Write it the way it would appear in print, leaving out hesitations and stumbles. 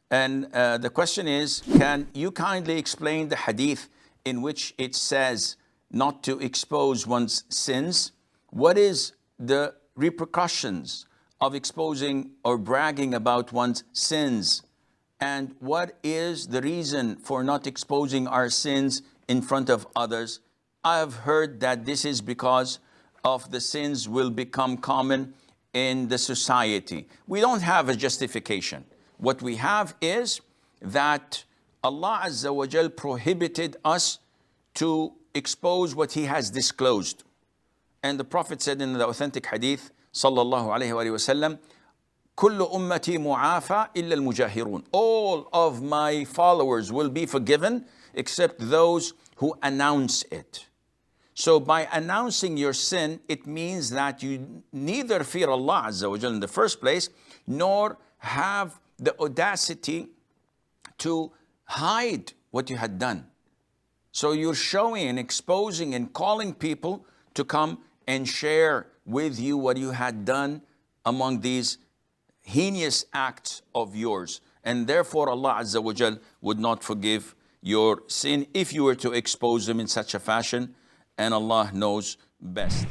And the question is, can you kindly explain the hadith in which it says not to expose one's sins? What is the repercussions of exposing or bragging about one's sins? And what is the reason for not exposing our sins in front of others? I have heard that this is because of the sins will become common in the society. We don't have a justification. What we have is that Allah Azza wa Jal prohibited us to expose what He has disclosed. And the Prophet said in the authentic hadith, sallallahu alayhi wa sallam, كُلُّ أُمَّتِي مُعَافَى إِلَّا الْمُجَاهِرُونَ. All of my followers will be forgiven except those who announce it. So by announcing your sin, it means that you neither fear Allah Azza wa Jal in the first place, nor have the audacity to hide what you had done. So you're showing and exposing and calling people to come and share with you what you had done among these heinous acts of yours. And therefore Allah Azza wa Jal would not forgive your sin if you were to expose them in such a fashion, and Allah knows best.